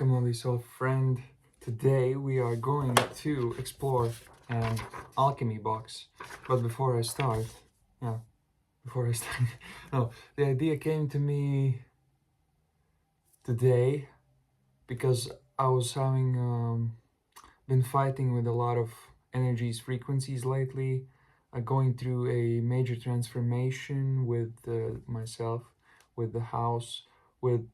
Welcome, lovely soul friend. Today we are going to explore an alchemy box. But before I start, no, the idea came to me today because I was having been fighting with a lot of energies, frequencies lately, going through a major transformation with myself, with the house, with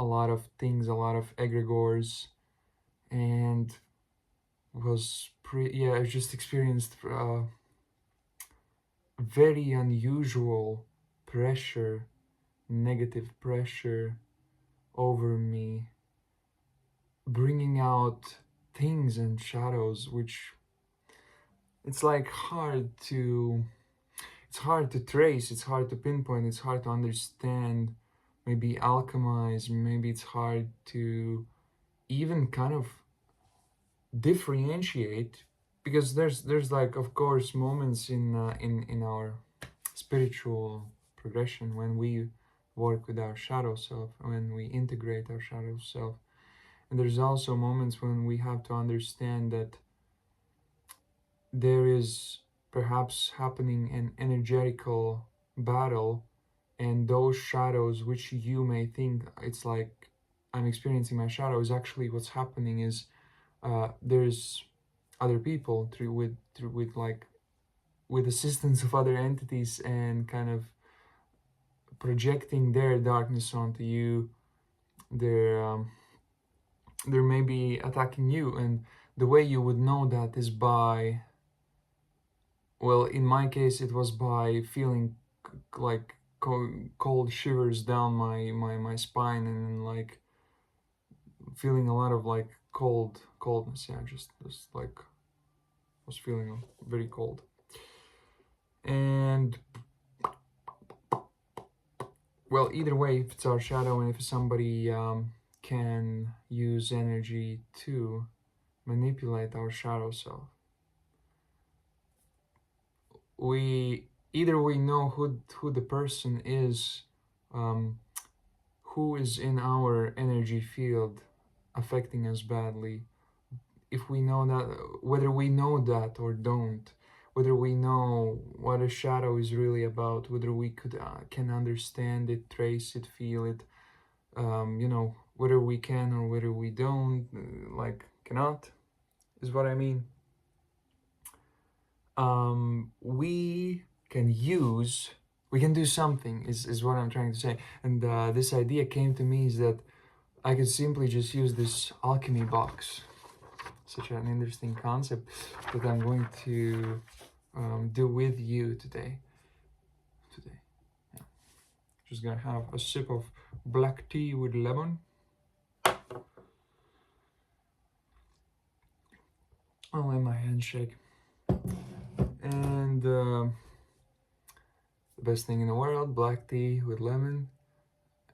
a lot of things, a lot of egregores, and I just experienced very unusual pressure, negative pressure over me, bringing out things and shadows which it's like it's hard to trace, it's hard to pinpoint, it's hard to understand, maybe alchemize, maybe it's hard to even kind of differentiate, because there's like, of course, moments in our spiritual progression when we work with our shadow self, when we integrate our shadow self, and there's also moments when we have to understand that there is perhaps happening an energetical battle, and those shadows which you may think it's like I'm experiencing my shadow is actually what's happening is there's other people with assistance of other entities and kind of projecting their darkness onto you. They're maybe attacking you, and the way you would know that is by, well, in my case it was by feeling like cold shivers down my spine, and like feeling a lot of like coldness. Yeah, just like was feeling very cold. And well, either way, if it's our shadow and if somebody can use energy to manipulate our shadow self, we know who the person is, who is in our energy field affecting us badly. If we know that, whether we know that or don't, whether we know what a shadow is really about, whether we can understand it, trace it, feel it, whether we can or whether we don't, like cannot, is what I mean. We can do something, is what I'm trying to say. And this idea came to me is that I could simply just use this alchemy box. Such an interesting concept that I'm going to do with you today. Yeah. Just gonna have a sip of black tea with lemon. I'll let my hand shake. And the best thing in the world, black tea with lemon.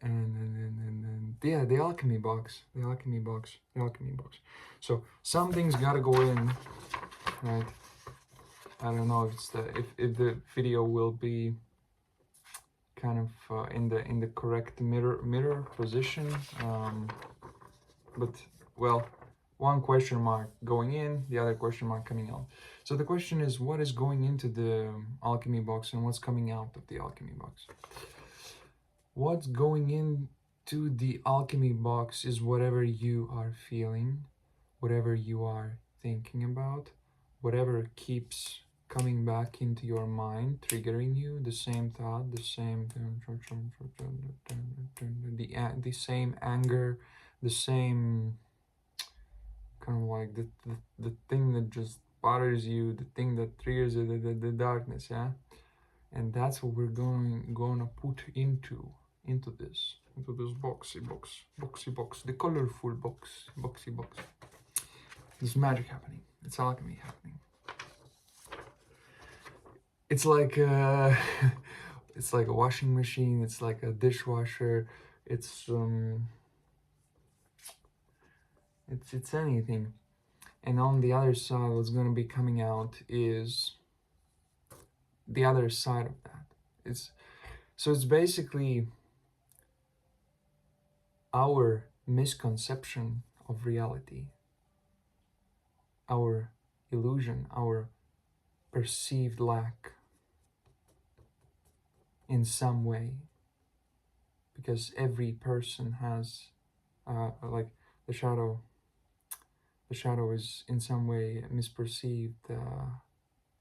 And yeah, the alchemy box. So something's gotta go in, right? I don't know if the video will be kind of in the correct mirror position, but well, one question mark going in, the other question mark coming out. So the question is, what is going into the alchemy box and what's coming out of the alchemy box? What's going into the alchemy box is whatever you are feeling, whatever you are thinking about, whatever keeps coming back into your mind, triggering you, the same thought, the same anger, the same kind of like the thing that just bothers you, the thing that triggers the darkness, yeah. And that's what we're gonna put into this boxy box, the colorful boxy box. There's magic happening. It's alchemy happening. It's like it's like a washing machine. It's like a dishwasher. It's anything. And on the other side, what's gonna be coming out is the other side of that. It's basically our misconception of reality, our illusion, our perceived lack in some way, because every person has like the shadow is in some way misperceived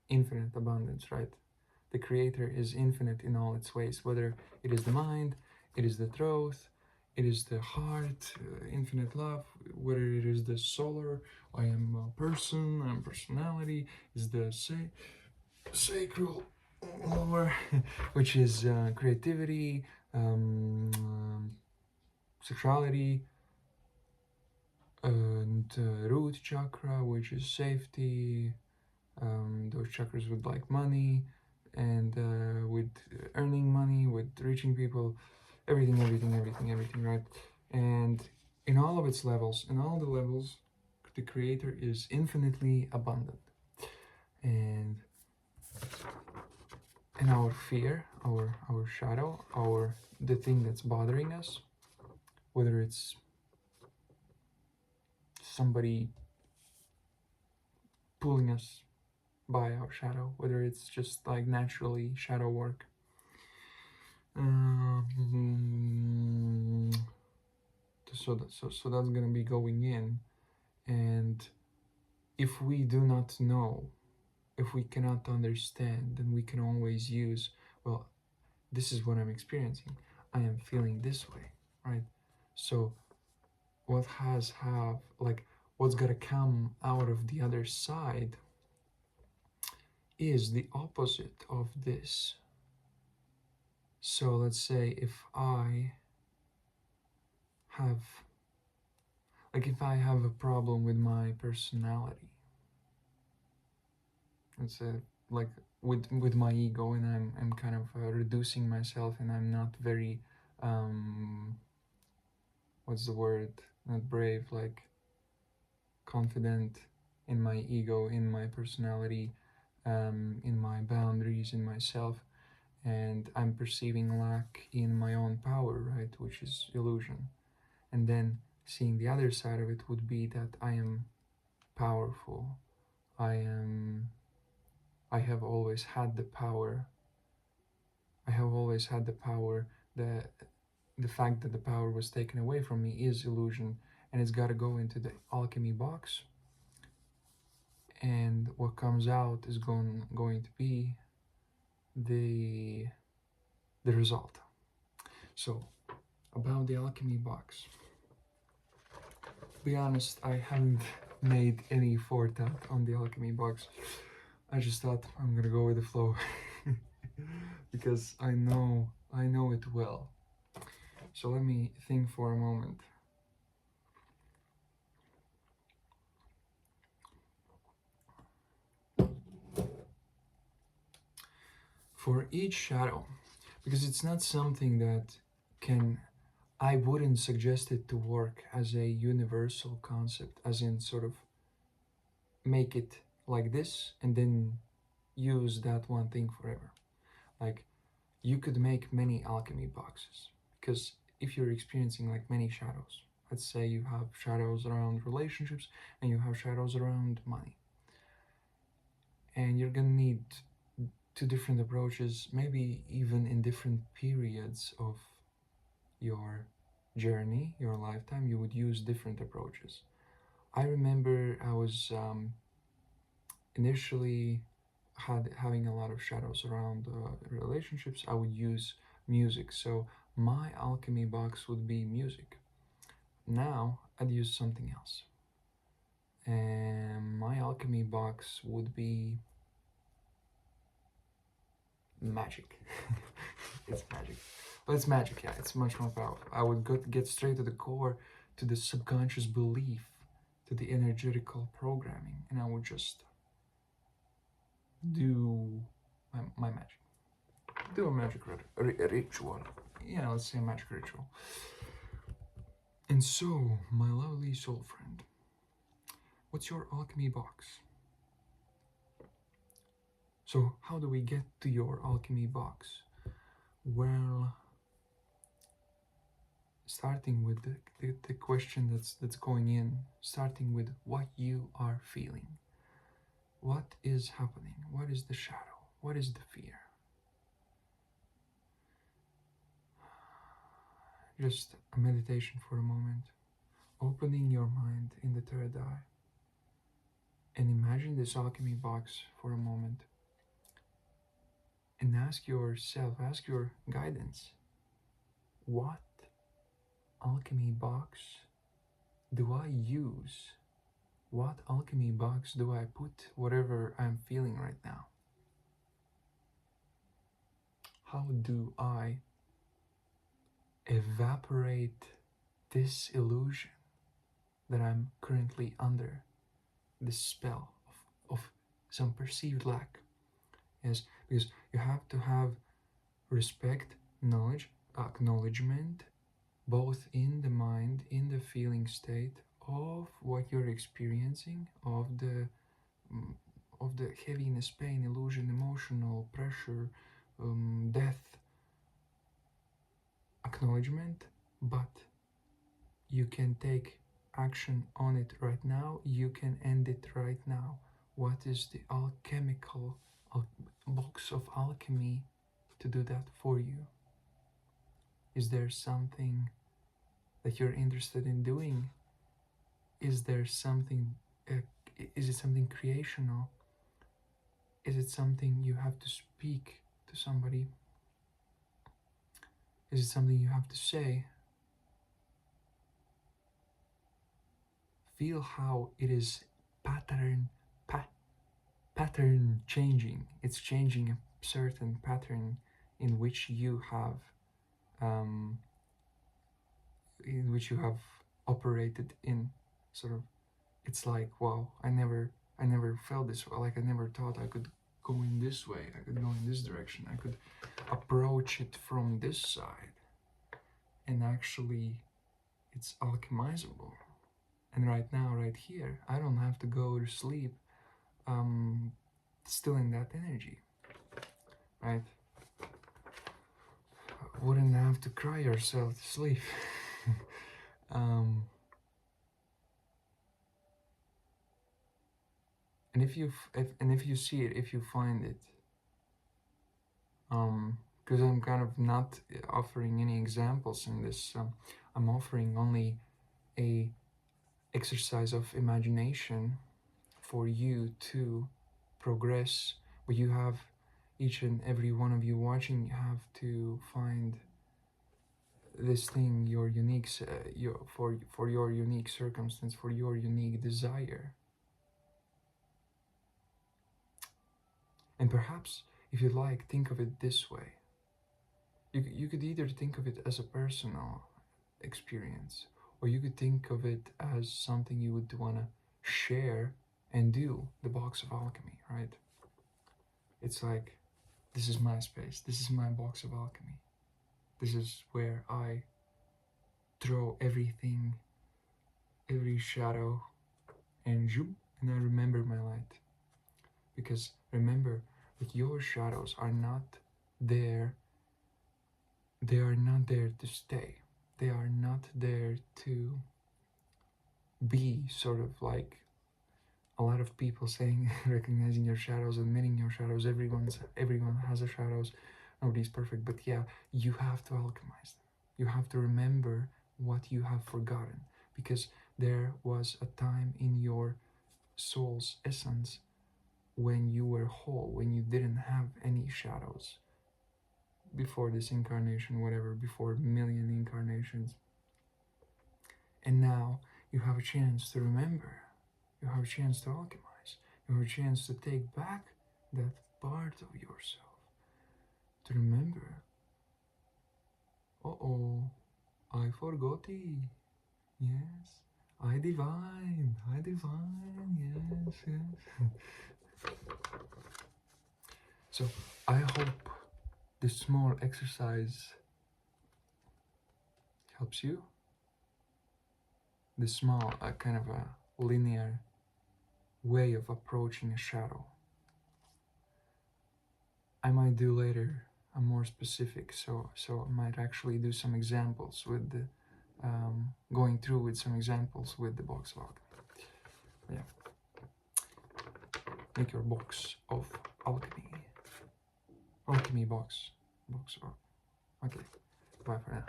infinite abundance, right? The creator is infinite in all its ways, whether it is the mind, it is the throat, it is the heart, infinite love, whether it is the solar, I am a person, I'm personality, is the sacral lower, which is creativity, sexuality, and root chakra, which is safety, those chakras with like money and with earning money, with reaching people, everything, right? And in all of its levels, in all the levels, the creator is infinitely abundant. And our fear, our shadow, the thing that's bothering us, whether it's somebody pulling us by our shadow, whether it's just like naturally shadow work. So that's gonna be going in, and if we do not know, if we cannot understand, then we can always use, well, this is what I'm experiencing, I am feeling this way, right? So what's gonna come out of the other side is the opposite of this. So let's say if I have a problem with my personality, let's say like with my ego, and I'm kind of reducing myself, and I'm not very what's the word, not brave, like confident in my ego, in my personality, in my boundaries, in myself, and I'm perceiving lack in my own power, right, which is illusion. And then seeing the other side of it would be that I am powerful, I have always had the power, the fact that the power was taken away from me is illusion, and it's got to go into the alchemy box, and what comes out is going to be the result. So about the alchemy box, to be honest, I haven't made any forethought on the alchemy box. I just thought I'm gonna go with the flow because I know it well. So let me think for a moment. For each shadow, because it's not something that I wouldn't suggest it to work as a universal concept, as in sort of make it like this and then use that one thing forever. Like, you could make many alchemy boxes, because if you're experiencing like many shadows, let's say you have shadows around relationships and you have shadows around money, and you're gonna need two different approaches, maybe even in different periods of your journey, your lifetime, you would use different approaches. I remember I was initially having a lot of shadows around relationships. I would use music, so my alchemy box would be music. Now I'd use something else, and my alchemy box would be magic. It's magic. Well, it's magic, yeah, it's much more powerful. I would get straight to the core, to the subconscious belief, to the energetical programming, and I would just do my magic. Do a magic ritual. Yeah, let's say a magic ritual. And so, my lovely soul friend, what's your alchemy box? So, how do we get to your alchemy box? Well, starting with the question that's going in, starting with what you are feeling. What is happening? What is the shadow? What is the fear? Just a meditation for a moment, opening your mind in the third eye, and imagine this alchemy box for a moment, and ask yourself, ask your guidance, what alchemy box do I use? What alchemy box do I put whatever I'm feeling right now? How do I evaporate this illusion that I'm currently under, this spell of some perceived lack? Yes, because you have to have respect, knowledge, acknowledgement, both in the mind, in the feeling state of what you're experiencing, of the heaviness, pain, illusion, emotional pressure, death, acknowledgement, but you can take action on it right now. You can end it right now. What is the alchemical box of alchemy to do that for you? Is there something that you're interested in doing? Is there something, is it something creational? Is it something you have to speak to somebody? Is it something you have to say? Feel how it is pattern changing. It's changing a certain pattern in which you have operated in. Sort of, it's like, wow, I never felt this way. Like, I never thought I could go in this way, I could go in this direction, I could approach it from this side, and actually it's alchemizable. And right now, right here, I don't have to go to sleep still in that energy, right? Wouldn't have to cry yourself to sleep. And if you see it, if you find it, because I'm kind of not offering any examples in this, I'm offering only a exercise of imagination for you to progress. But you have, each and every one of you watching, you have to find this thing, your unique, for your unique circumstance, for your unique desire. And perhaps, if you like, think of it this way. You could either think of it as a personal experience, or you could think of it as something you would want to share and do, the box of alchemy, right? It's like, this is my space, this is my box of alchemy. This is where I throw everything, every shadow, and I remember my light. Because remember that your shadows are not there. They are not there to stay. They are not there to be sort of like a lot of people saying, recognizing your shadows, admitting your shadows. Everyone has a shadows. Nobody's perfect, but yeah, you have to alchemize them. You have to remember what you have forgotten, because there was a time in your soul's essence when you were whole, when you didn't have any shadows, before this incarnation, whatever, before a million incarnations. And now you have a chance to remember, you have a chance to alchemize, you have a chance to take back that part of yourself, to remember, I forgot it, yes, I divine, yes. So I hope this small exercise helps you. This small, kind of a linear way of approaching a shadow. I might do later a more specific, so I might actually do some examples with going through with some examples with the box of alchemy. Yeah, make your box of alchemy. Alchemy box of alchemy. Okay, bye for now.